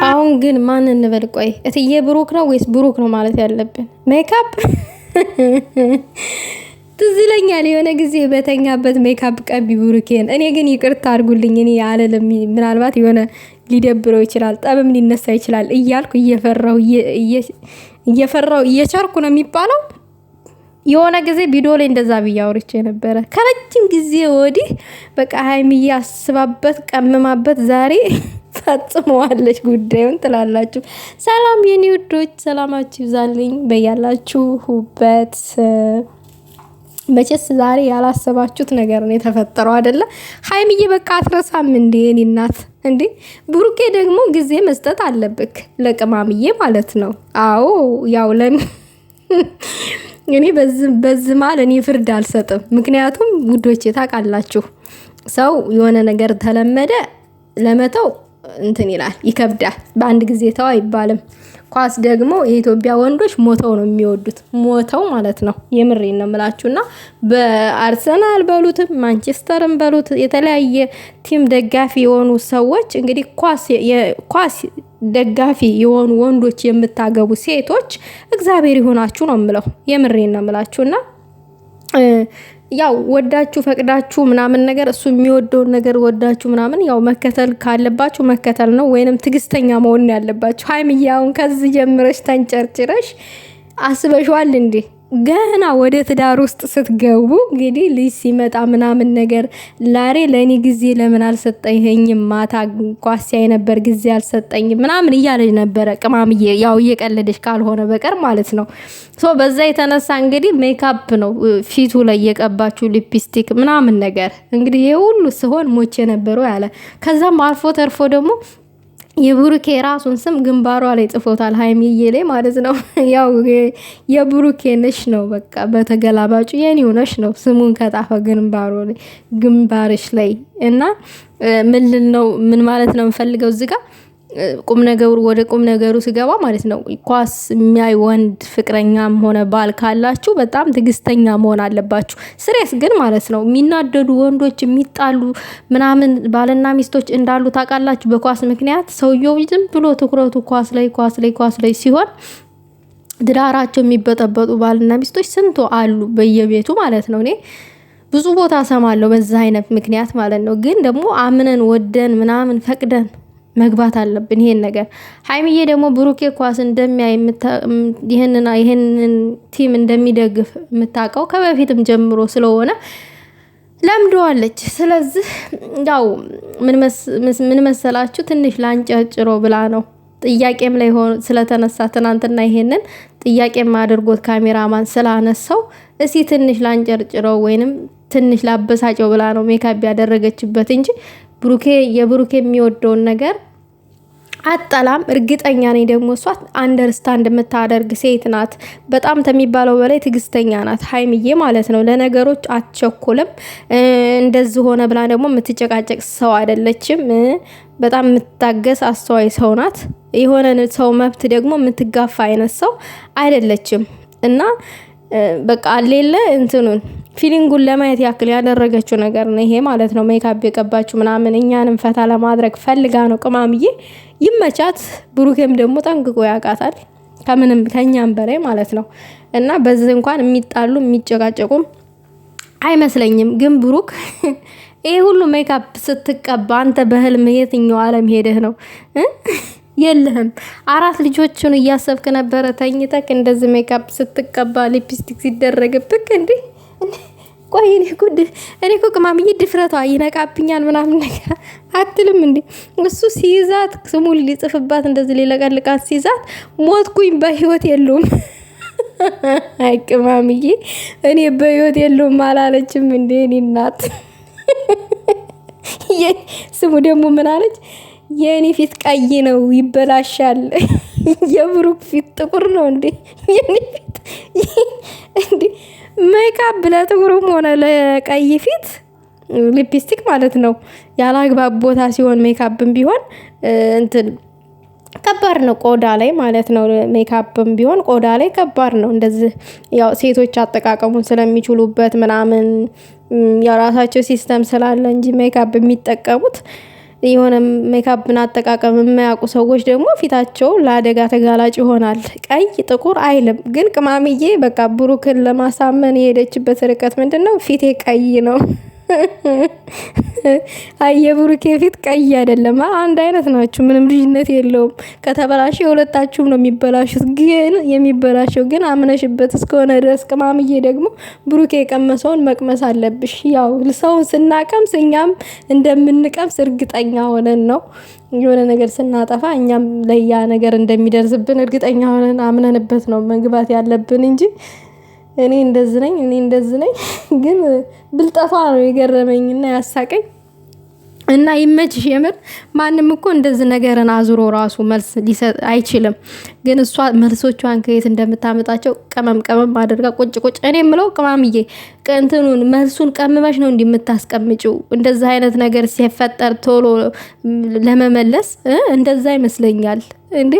አሁን ግን ማን እንበል? ቆይ እትዬ ብሩክ ነው ወይስ ብሩክ ነው ማለት ያለብን? ሜካፕ ትዝ ይለኛል የሆነ ጊዜ በተኛበት ሜካፕ ቀቢ ብሩኬን። እኔ ግን ይቅርታ አድርጉልኝ፣ እኔ አለለም፣ ምናልባት የሆነ ሊደብረው ይችላል፣ ጠብም ሊነሳ ይችላል እያልኩ እየፈራው እየቻርኩ ነው የሚባለው። የሆነ ጊዜ ቪዲዮ ላይ እንደዛ ብዬ አውርቼ ነበረ። ከረጅም ጊዜ ወዲህ በቃ ሀይሚዬ አስባበት ቀምማበት ዛሬ ፈጽመዋለች ጉዳዩን ትላላችሁ። ሰላም የኔ ውዶች፣ ሰላማችሁ ይብዛልኝ በያላችሁበት። መቼስ ዛሬ ያላሰባችሁት ነገር ነው የተፈጠረው አይደለ? ሀይሚዬ በቃ አትረሳም እንዴ የኔ እናት እንዴ? ብሩኬ ደግሞ ጊዜ መስጠት አለብክ ለቅማምዬ ማለት ነው። አዎ ያው እኔ በዚህ ማል እኔ ፍርድ አልሰጥም። ምክንያቱም ውዶቼ ታውቃላችሁ፣ ሰው የሆነ ነገር ተለመደ ለመተው እንትን ይላል፣ ይከብዳል። በአንድ ጊዜ ተው አይባልም። ኳስ ደግሞ የኢትዮጵያ ወንዶች ሞተው ነው የሚወዱት፣ ሞተው ማለት ነው። የምሬን ነው የምላችሁና በአርሰናል በሉት ማንቸስተርም በሉት የተለያየ ቲም ደጋፊ የሆኑ ሰዎች እንግዲህ ኳስ ደጋፊ የሆኑ ወንዶች የምታገቡ ሴቶች እግዚአብሔር ይሆናችሁ ነው የምለው። የምሬን ነው የምላችሁና ያው ወዳችሁ ፈቅዳችሁ ምናምን ነገር እሱ የሚወደውን ነገር ወዳችሁ ምናምን ያው መከተል ካለባችሁ መከተል ነው፣ ወይንም ትግስተኛ መሆን ያለባችሁ። ሀይሚዬ አሁን ከዚህ ጀምረሽ ተንጨርጭረሽ አስበሽዋል እንዴ? ገና ወደ ትዳር ውስጥ ስትገቡ እንግዲህ ልጅ ሲመጣ ምናምን ነገር ላሬ ለእኔ ጊዜ ለምን አልሰጠኝም፣ ማታ ኳስ ሲያይ ነበር ጊዜ አልሰጠኝም ምናምን እያለች ነበረ ቅማምዬ፣ ያው እየቀለደች ካልሆነ በቀር ማለት ነው። ሶ በዛ የተነሳ እንግዲህ ሜካፕ ነው ፊቱ ላይ የቀባችሁ ሊፕስቲክ ምናምን ነገር እንግዲህ ይሄ ሁሉ ሲሆን ሞቼ ነበረው ያለ። ከዛም አልፎ ተርፎ ደግሞ የብሩኬ ራሱን ስም ግንባሯ ላይ ጽፎታል፣ ሀይሚዬ ላይ ማለት ነው። ያው የብሩኬ ነሽ ነው በቃ በተገላባጩ የኔው ነሽ ነው ስሙን ከጣፈ ግንባሯ ላይ ግንባርሽ ላይ እና ምን ማለት ነው የምፈልገው እዚህ ጋር ቁም ነገሩ ወደ ቁም ነገሩ ሲገባ ማለት ነው። ኳስ የሚያይ ወንድ ፍቅረኛም ሆነ ባል ካላችሁ በጣም ትግስተኛ መሆን አለባችሁ። ስሬስ ግን ማለት ነው የሚናደዱ ወንዶች የሚጣሉ ምናምን ባልና ሚስቶች እንዳሉ ታውቃላችሁ። በኳስ ምክንያት ሰውየው ዝም ብሎ ትኩረቱ ኳስ ላይ ሲሆን ትዳራቸው የሚበጠበጡ ባልና ሚስቶች ስንቱ አሉ በየቤቱ ማለት ነው። እኔ ብዙ ቦታ ሰማለሁ በዛ አይነት ምክንያት ማለት ነው። ግን ደግሞ አምነን ወደን ምናምን ፈቅደን መግባት አለብን ይሄን ነገር። ሀይሚዬ ደግሞ ብሩኬ ኳስ እንደሚያይ ይሄንን ቲም እንደሚደግፍ የምታውቀው ከበፊትም ጀምሮ ስለሆነ ለምደዋለች። ስለዚህ ያው ምን መሰላችሁ ትንሽ ላንጨጭሮ ብላ ነው ጥያቄም ላይ ሆኖ ስለተነሳ ትናንትና ይሄንን ጥያቄም አድርጎት ካሜራማን ስላነሳው እሲ ትንሽ ላንጨርጭረው ወይንም ትንሽ ላበሳጨው ብላ ነው ሜካፕ ያደረገችበት እንጂ የብሩኬ የሚወደውን ነገር አጣላም። እርግጠኛ ነኝ ደግሞ እሷ አንደርስታንድ የምታደርግ ሴት ናት። በጣም ከሚባለው በላይ ትግስተኛ ናት ሀይሚዬ ማለት ነው። ለነገሮች አትቸኩልም። እንደዚህ ሆነ ብላ ደግሞ የምትጨቃጨቅ ሰው አይደለችም። በጣም የምታገስ አስተዋይ ሰው ናት። የሆነ ሰው መብት ደግሞ የምትጋፋ አይነት ሰው አይደለችም እና በቃ ሌለ እንትኑን ፊሊንጉን ለማየት ያክል ያደረገችው ነገር ነው ይሄ ማለት ነው። ሜካፕ የቀባችሁ ምናምን እኛንም ፈታ ለማድረግ ፈልጋ ነው ቅማምዬ። ይመቻት። ብሩኬም ደግሞ ጠንቅቆ ያውቃታል ከኛም በላይ ማለት ነው። እና በዚህ እንኳን የሚጣሉ የሚጨቃጨቁም አይመስለኝም። ግን ብሩክ ይሄ ሁሉ ሜካፕ ስትቀባ አንተ በህልም የትኛው ዓለም ሄደህ ነው? የለህም 4 ልጆችን እያሰብክ ነበረ ተኝተክ እንደዚህ ሜካፕ ስትቀባ ሊፕስቲክ ሲደረግብክ እንዴ? ቆይ እኔ እኮ ቅማምዬ ድፍረቷ ይነቃብኛል ምናምን ነገር አትልም እንዴ? እሱ ሲይዛት ስሙን ሊጽፍባት እንደዚህ ሊለቀልቃት ሲይዛት ሞትኩኝ በህይወት የለውም። አይ ቅማምዬ እኔ በህይወት የለውም አላለችም እንዴ? እኔ እናት ስሙ ደግሞ ምን አለች? የኔ ፊት ቀይ ነው ይበላሻል። የብሩክ ፊት ጥቁር ነው እንዴ? የኔ ፊት እንዴ ሜካፕ ለጥቁርም ሆነ ለቀይ ፊት ሊፕስቲክ ማለት ነው ያላግባብ ቦታ ሲሆን ሜካፕም ቢሆን እንትን ከባድ ነው ቆዳ ላይ ማለት ነው። ሜካፕም ቢሆን ቆዳ ላይ ከባድ ነው። እንደዚህ ያው ሴቶች አጠቃቀሙን ስለሚችሉበት ምናምን የራሳቸው ሲስተም ስላለ እንጂ ሜካፕ የሚጠቀሙት የሆነ ሜካፕን አጠቃቀም የማያውቁ ሰዎች ደግሞ ፊታቸው ለአደጋ ተጋላጭ ይሆናል። ቀይ ጥቁር አይልም። ግን ቅማምዬ በቃ ብሩክን ለማሳመን የሄደችበት ርቀት ምንድነው? ፊቴ ቀይ ነው። የብሩኬ ፊት ቀይ አይደለም፣ አንድ አይነት ናችሁ፣ ምንም ልዩነት የለውም። ከተበላሸ የሁለታችሁም ነው የሚበላሹት። ግን የሚበላሸው ግን አምነሽበት እስከሆነ ድረስ ቅማምዬ ደግሞ ብሩኬ የቀመሰውን መቅመስ አለብሽ። ያው ሰውን ስናቀምስ እኛም እንደምንቀምስ እርግጠኛ ሆነን ነው። የሆነ ነገር ስናጠፋ እኛም ለያ ነገር እንደሚደርስብን እርግጠኛ ሆነን አምነንበት ነው መግባት ያለብን እንጂ እኔ እንደዚህ ነኝ ግን ብልጠቷ ነው የገረመኝና ያሳቀኝ። እና ይመችሽ የምር ማንም እኮ እንደዚህ ነገርን አዙሮ ራሱ መልስ ሊሰጥ አይችልም። ግን እሷ መልሶቿን ከየት እንደምታመጣቸው ቀመም አድርጋ ቁጭ እኔ የምለው ቅማምዬ እንትኑን መልሱን ቀምመሽ ነው እንደምታስቀምጪው። እንደዚህ አይነት ነገር ሲፈጠር ቶሎ ለመመለስ እንደዛ ይመስለኛል እንዴ።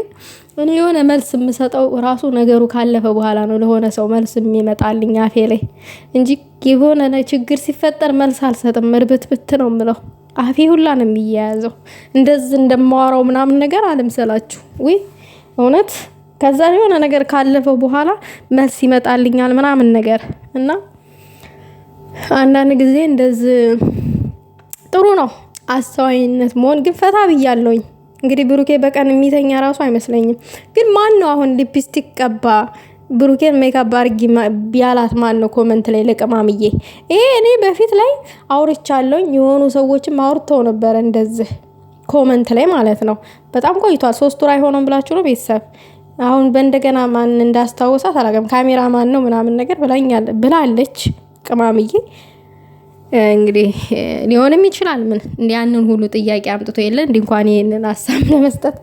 እኔ የሆነ መልስ የምሰጠው ራሱ ነገሩ ካለፈ በኋላ ነው ለሆነ ሰው መልስ የሚመጣልኝ አፌ ላይ እንጂ የሆነ ችግር ሲፈጠር መልስ አልሰጥም። እርብትብት ነው የምለው። አፌ ሁላ ነው የሚያያዘው። እንደዚህ እንደማወራው ምናምን ነገር አልምሰላችሁ ወይ እውነት። ከዛ የሆነ ነገር ካለፈው በኋላ መልስ ይመጣልኛል ምናምን ነገር እና አንዳንድ ጊዜ እንደዚህ ጥሩ ነው አስተዋይነት መሆን። ግን ፈታ ብያለሁኝ። እንግዲህ ብሩኬ በቀን የሚተኛ ራሱ አይመስለኝም። ግን ማን ነው አሁን ሊፕስቲክ ቀባ ብሩኬን ሜካፕ አርጊ ቢያላት ማን ነው? ኮመንት ላይ ለቅማምዬ ይሄ እኔ በፊት ላይ አውርቻለሁኝ። የሆኑ ሰዎችም አውርተው ነበረ እንደዚህ ኮመንት ላይ ማለት ነው። በጣም ቆይቷል። 3 ወር አይሆንም ብላችሁ ነው ቤተሰብ። አሁን በእንደገና ማን እንዳስታወሳት አላውቅም። ካሜራ ማን ነው ምናምን ነገር ብላለች ቅማምዬ። እንግዲህ ሊሆንም ይችላል። ምን ያንን ሁሉ ጥያቄ አምጥቶ የለ እንኳን ይሄንን ሀሳብ ለመስጠት